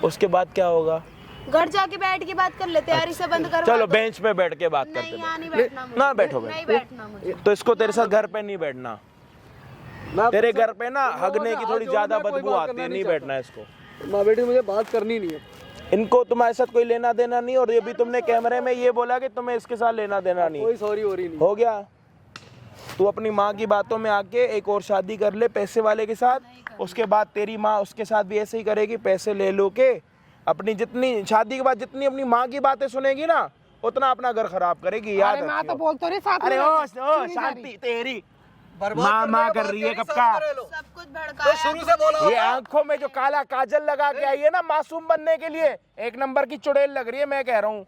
उसके बाद क्या होगा? घर जाके बैठ के बात कर लेते हैं, इसे बंद करवा चलो दो। बेंच पे बैठ के बात करते नहीं, हैं। यहाँ नहीं बैठना मुझे। ना बैठो, नहीं बैठो। बैठना मुझे। तो इसको तेरे साथ घर पे नहीं बैठना। मैं तेरे आपसे- घर पे ना हगने की थोड़ी हाथ ज्यादा जोड़, मैं कोई बदबू बात आती करना है, नहीं नहीं बैठना है इसको। माँ बेटी मुझे बात करनी नहीं है। इनको तुम्हारे साथ कोई लेना देना नहीं, और ये भी तुमने कैमरे में ये बोला कि तुम्हें इसके साथ लेना देना नहीं। कोई सॉरी हो रही नहीं। हो गया? तू अपनी माँ की बातों में आके एक और शादी कर ले पैसे वाले के साथ, उसके बाद तेरी माँ उसके साथ भी ऐसे ही करेगी, पैसे ले लो के। अपनी जितनी शादी के बाद जितनी अपनी माँ की बातें सुनेगी ना, उतना अपना घर खराब करेगी, याद अरे माँ तो रखियो। बोल तो रही साथ में अरे रहना। ओ क्यों नहीं जा शांति रही? तेरी बर्बाद माँ करने माँ के कर बाद रही है तेरी कब साथ का? में रह लो। सब कुछ तो भड़काया। शुरू से बोला ये होता। आंखों में जो काला काजल लगा के आई है ना, मासूम बनने के लिए 1 नंबर की चुड़ैल लग रही है, मैं कह रहा हूँ।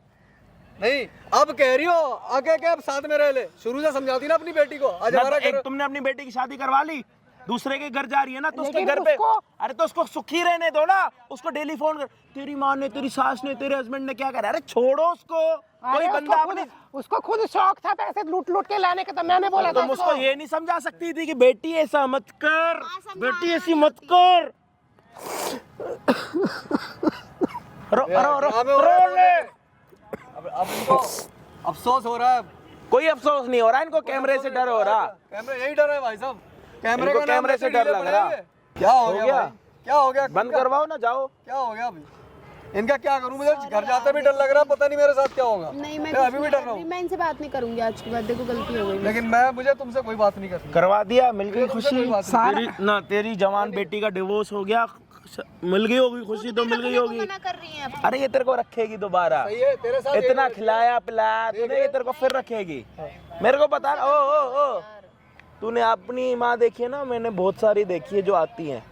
नहीं, अब कह रही हो आगे के अब साथ में रह ले। शुरू से समझाती ना अपनी बेटी को। आज ना हमारा तो एक घर- तुमने अपनी बेटी की शादी करवा ली, दूसरे के घर जा रही है ना, तो उसके लेकिन घर पे उसको- अरे तो उसको सुखी रहने दो ना। उसको डेली फोन कर, तेरी माँ ने, तेरी सास ने, तेरे हस्बैंड ने क्या करा। अरे छोड़ो उसको। कोई अरे बंदा उसको अपनी, खुद- उसको खुद शौक था पैसे लूट लूट के लाने का, तो मैंने बोला था तुम उसको उसको। ये नहीं समझा सकती थी कि बेटी ऐसा मत कर, हाँ, समझाया बेटी ऐसी मत कर। रो रो रो यहाँ पे हो रहा रो है। ले। अब इनको अफसोस हो रहा है। कोई अफसोस नहीं हो रहा, इनको कैमरे से डर हो रहा। कैमरे यही डर है भाई साहब। कैमरे इनको का नाम कैमरे लेते से डर ढीले लग पड़े रहा। हुए। क्या हो हो गया गया? भाई? क्या हो गया? बंद करवाओ ना, जाओ। क्या हो गया अभी? इनका क्या करूं? मुझे घर जाते भी डर लग रहा है, पता नहीं मेरे साथ क्या होगा। नहीं, मैं मैं कुछ अभी भी नहीं डर कर रहा रही। हूँ। मैं इनसे बात नहीं करूंगी आज के बाद, देखो गलती हो गई। लेकिन मुझे तुमसे कोई बात नहीं करनी। करवा दिया, मिल गई तुमसे कोई खुशी। बात नहीं। तेरी ना, तेरी जवान बेटी का डिवोर्स हो गया, मिल गई होगी खुशी, तो मिल गई होगी। मना कर रही हैं। अरे ये तेरे को रखेगी दोबारा, सही है, तेरे साथ इतना एक- खिलाया पिलाया तूने, ये तेरे को फिर रखेगी। मेरे को पता। ओ तूने अपनी माँ देखी है ना, मैंने बहुत सारी देखी है जो आती हैं,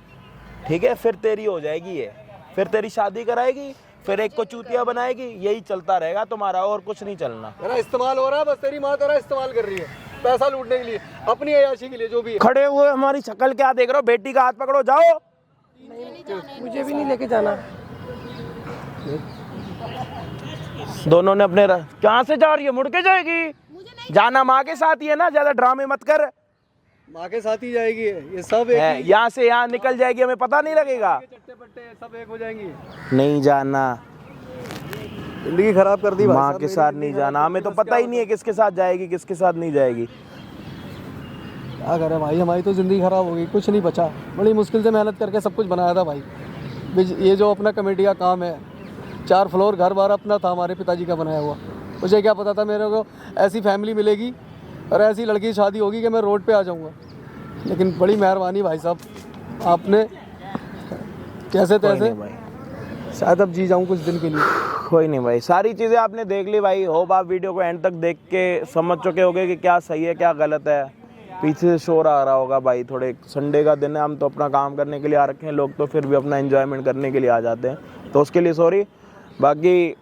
ठीक है? फिर तेरी हो जाएगी ये, फिर तेरी शादी कराएगी, फिर एक को चूतिया बनाएगी। यही चलता रहेगा तुम्हारा, और कुछ नहीं चलना। मेरा इस्तेमाल हो रहा है, बस तेरी माँ तेरा इस्तेमाल कर रही है पैसा लूटने के लिए, अपनी अयाशी के लिए, जो भी है। खड़े हुए हमारी शक्ल क्या देख रहे हो? बेटी का हाथ पकड़ो, जाओ। मुझे भी नहीं लेके जाना। दोनों ने अपने कहाँ से जा रही है? मुड़ के जाएगी। मुझे नहीं जाना माँ के साथ ही है ना, ज्यादा ड्रामे मत कर। माँ के साथ ही जाएगी ये सब एक है, ही यहाँ से यहाँ निकल जाएगी, हमें पता नहीं लगेगा। चट्टे पट्टे सब एक हो जाएंगी। नहीं जाना, जिंदगी खराब कर दी भाई माँ साहब, के मेरी साथ जिंदगी नहीं खराब जाना। कर हमें दी, तो बस पता क्या ही नहीं है किसके साथ जाएगी किसके साथ नहीं जाएगी। क्या करें भाई, हमारी तो ज़िंदगी ख़राब हो गई, कुछ नहीं बचा। बड़ी मुश्किल से मेहनत करके सब कुछ बनाया था भाई। ये जो अपना कमेटी का काम है, 4 फ्लोर घर बार अपना था हमारे पिताजी का बनाया हुआ। मुझे क्या पता था मेरे को ऐसी फैमिली मिलेगी और ऐसी लड़की की शादी होगी कि मैं रोड पे आ जाऊंगा। लेकिन बड़ी मेहरबानी भाई साहब, आपने कैसे कोई तैसे नहीं भाई, शायद अब जी जाऊँ कुछ दिन के लिए। कोई नहीं भाई, सारी चीज़ें आपने देख ली भाई। होप आप वीडियो को एंड तक देख के समझ चुके होगे कि क्या सही है क्या गलत है। पीछे से शोर आ रहा होगा भाई, थोड़े संडे का दिन है, हम तो अपना काम करने के लिए आ रखे हैं, लोग तो फिर भी अपना एंजॉयमेंट करने के लिए आ जाते हैं, तो उसके लिए सॉरी। बाकी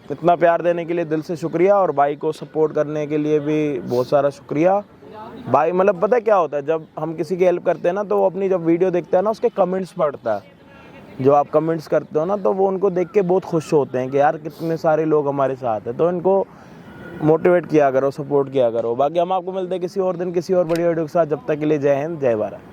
इतना प्यार देने के लिए दिल से शुक्रिया, और भाई को सपोर्ट करने के लिए भी बहुत सारा शुक्रिया भाई। मतलब पता है क्या होता है, जब हम किसी की हेल्प करते हैं ना, तो वो अपनी जब वीडियो देखता है ना, उसके कमेंट्स पढ़ता है। जो आप कमेंट्स करते हो ना, तो वो उनको देख के बहुत खुश होते हैं कि यार कितने सारे लोग हमारे साथ हैं। तो इनको मोटिवेट किया करो, सपोर्ट किया करो। बाकी हम आपको मिलते हैं किसी और दिन किसी और बड़ी वीडियो के साथ। जब तक के लिए जय हिंद, जय भारत।